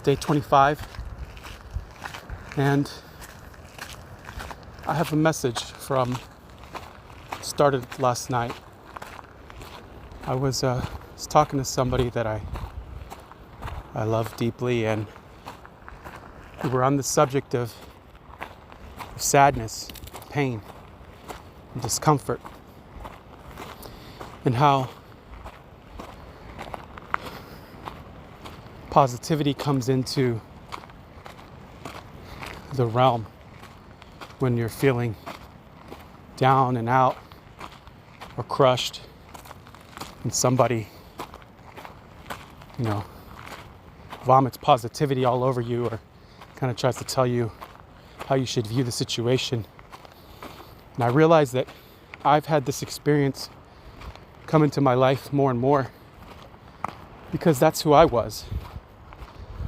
day 25, and I have a message from started last night. I was talking to somebody that I love deeply, and we were on the subject of sadness, pain, and discomfort, and how positivity comes into the realm when you're feeling down and out or crushed, and somebody, vomits positivity all over you or kind of tries to tell you how you should view the situation. And I realized that I've had this experience come into my life more and more because that's who I was.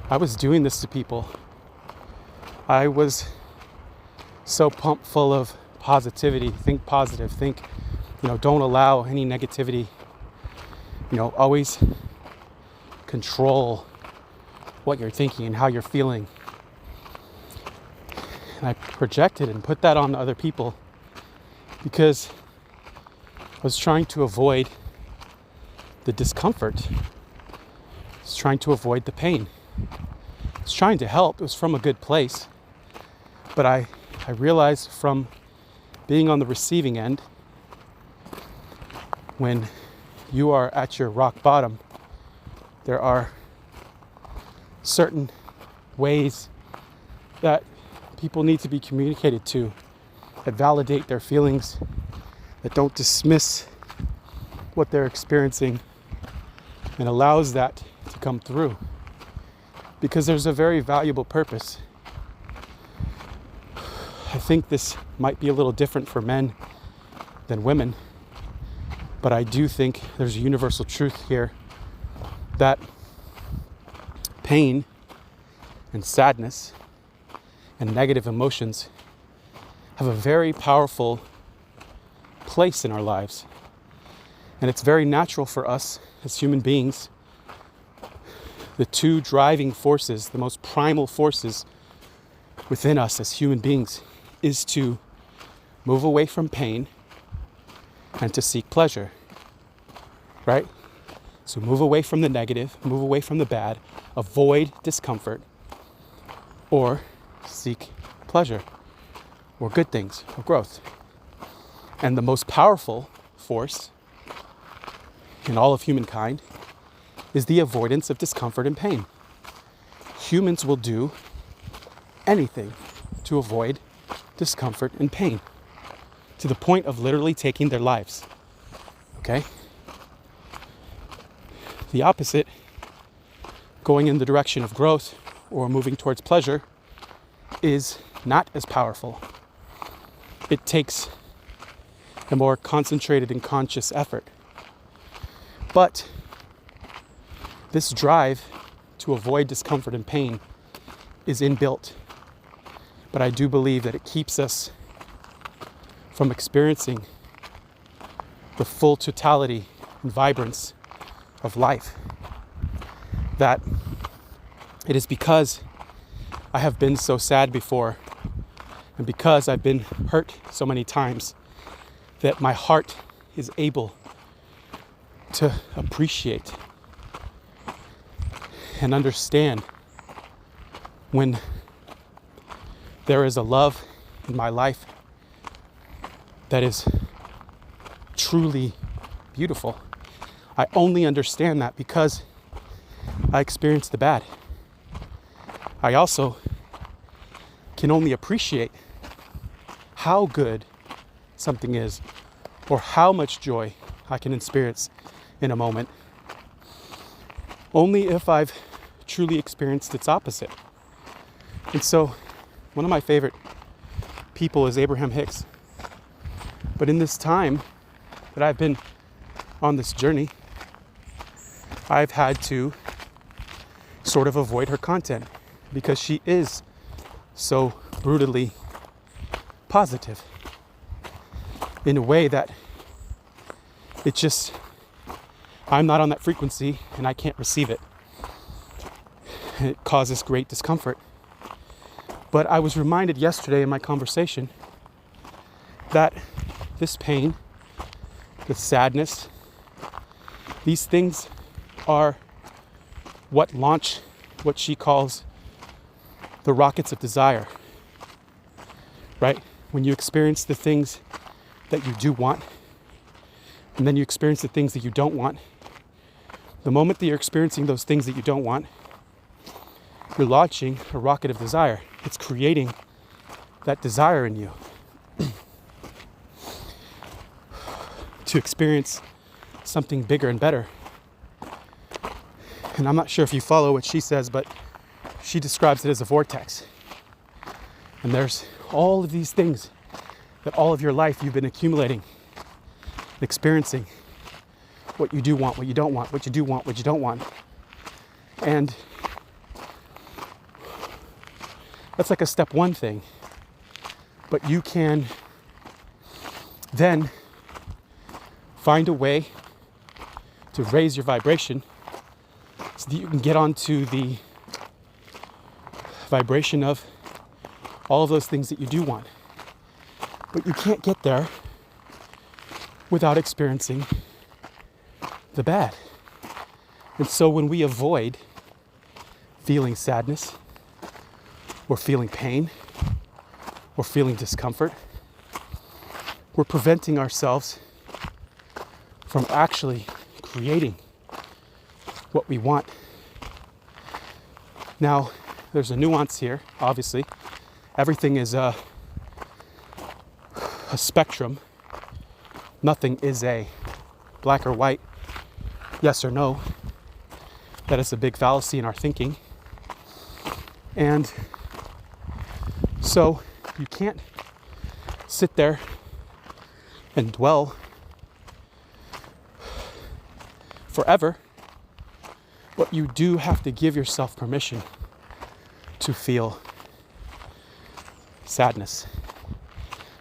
I was doing this to people. I was so pumped full of positivity. Think positive. Think, don't allow any negativity. Always control what you're thinking and how you're feeling. And I projected and put that on other people because I was trying to avoid the discomfort. I was trying to avoid the pain. I was trying to help. It was from a good place. But I realized from being on the receiving end, when you are at your rock bottom, there are certain ways that people need to be communicated to, that validate their feelings, that don't dismiss what they're experiencing, and allows that to come through. Because there's a very valuable purpose. I think this might be a little different for men than women, but I do think there's a universal truth here that pain and sadness and negative emotions have a very powerful place in our lives. And it's very natural for us as human beings. The two driving forces, the most primal forces within us as human beings, is to move away from pain and to seek pleasure, right? So move away from the negative, move away from the bad, avoid discomfort, or seek pleasure, or good things, or growth. And the most powerful force in all of humankind is the avoidance of discomfort and pain. Humans will do anything to avoid discomfort and pain, to the point of literally taking their lives. Okay? The opposite, going in the direction of growth or moving towards pleasure, is not as powerful. It takes a more concentrated and conscious effort. But this drive to avoid discomfort and pain is inbuilt. But I do believe that it keeps us from experiencing the full totality and vibrance of life. That it is because I have been so sad before, and because I've been hurt so many times, that my heart is able to appreciate and understand when there is a love in my life that is truly beautiful. I only understand that because I experienced the bad. I also can only appreciate how good something is, or how much joy I can experience in a moment, only if I've truly experienced its opposite. And so one of my favorite people is Abraham Hicks. But in this time that I've been on this journey, I've had to sort of avoid her content because she is so brutally positive in a way that it just, I'm not on that frequency and I can't receive it. It causes great discomfort. But I was reminded yesterday in my conversation that this pain, this sadness, these things are what launch what she calls the rockets of desire, right? When you experience the things that you do want, and then you experience the things that you don't want, the moment that you're experiencing those things that you don't want, you're launching a rocket of desire. It's creating that desire in you to experience something bigger and better. And I'm not sure if you follow what she says, but she describes it as a vortex. And there's all of these things that all of your life you've been accumulating, experiencing what you do want, what you don't want, what you do want, what you don't want. And that's like a step one thing. But you can then find a way to raise your vibration so that you can get onto the vibration of all of those things that you do want. But you can't get there without experiencing the bad. And so when we avoid feeling sadness, or feeling pain, or feeling discomfort, we're preventing ourselves from actually creating what we want. Now, there's a nuance here, obviously. Everything is a spectrum. Nothing is a black or white, yes or no. That is a big fallacy in our thinking. And so you can't sit there and dwell forever, but you do have to give yourself permission to feel sadness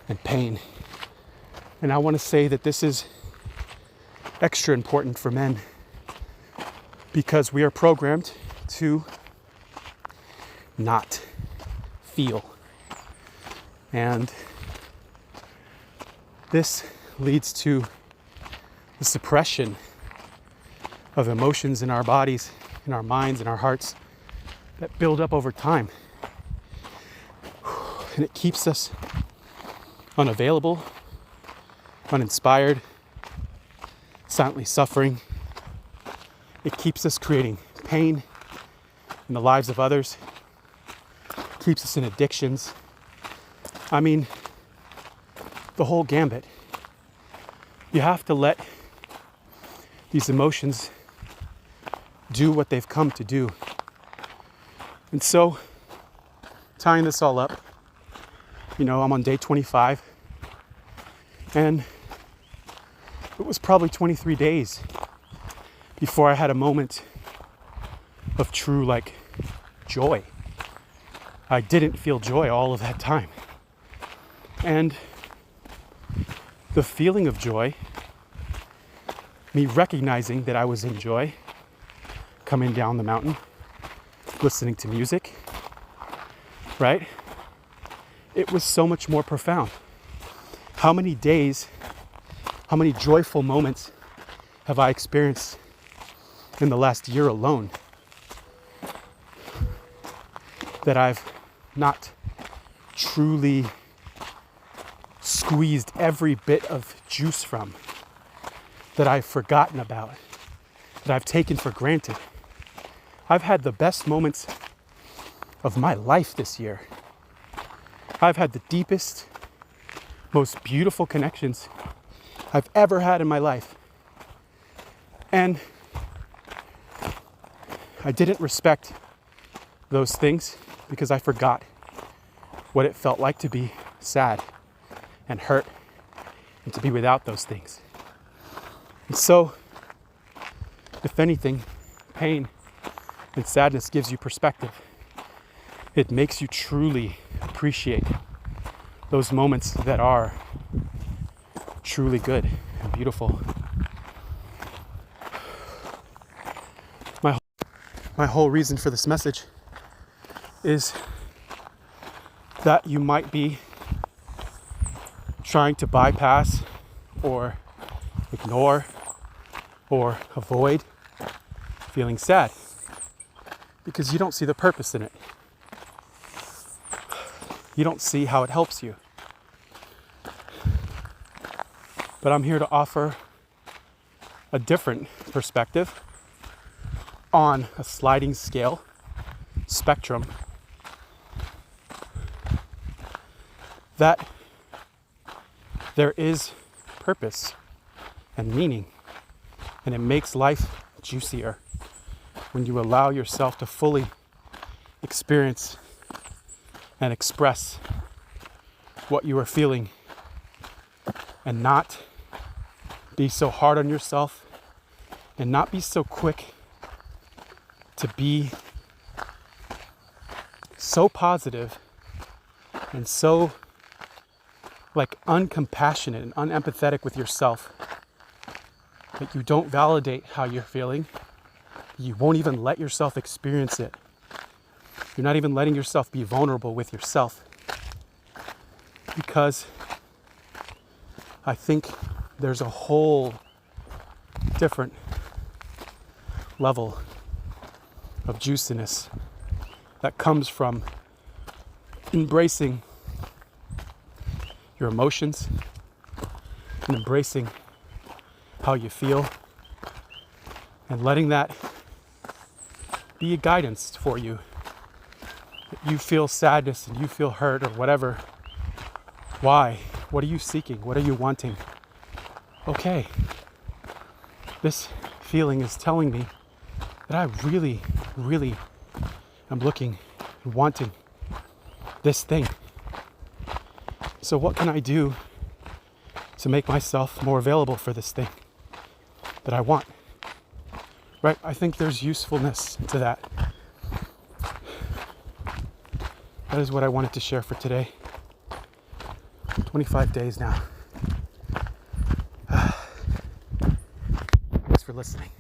and pain. And I want to say that this is extra important for men because we are programmed to not feel. And this leads to the suppression of emotions in our bodies, in our minds, in our hearts that build up over time. And it keeps us unavailable, uninspired, silently suffering. It keeps us creating pain in the lives of others, keeps us in addictions. I mean, the whole gambit. You have to let these emotions do what they've come to do. And so, tying this all up, I'm on day 25, and it was probably 23 days before I had a moment of true, joy. I didn't feel joy all of that time. And the feeling of joy, me recognizing that I was in joy, coming down the mountain, listening to music, right? It was so much more profound. How many days, how many joyful moments have I experienced in the last year alone that I've not truly squeezed every bit of juice from, that I've forgotten about, that I've taken for granted. I've had the best moments of my life this year. I've had the deepest, most beautiful connections I've ever had in my life. And I didn't respect those things because I forgot what it felt like to be sad and hurt and to be without those things. And so, if anything, pain and sadness gives you perspective. It makes you truly appreciate those moments that are truly good and beautiful. my whole reason for this message is that you might be trying to bypass or ignore or avoid feeling sad because you don't see the purpose in it. You don't see how it helps you. But I'm here to offer a different perspective on a sliding scale spectrum that there is purpose and meaning, and it makes life juicier when you allow yourself to fully experience and express what you are feeling and not be so hard on yourself and not be so quick to be so positive and so like uncompassionate and unempathetic with yourself that you don't validate how you're feeling. You won't even let yourself experience it. You're not even letting yourself be vulnerable with yourself, because I think there's a whole different level of juiciness that comes from embracing your emotions and embracing how you feel and letting that be a guidance for you. You feel sadness and you feel hurt or whatever. Why? What are you seeking? What are you wanting? Okay, this feeling is telling me that I really, really am looking and wanting this thing. So what can I do to make myself more available for this thing that I want? Right? I think there's usefulness to that. That is what I wanted to share for today. 25 days now. Thanks for listening.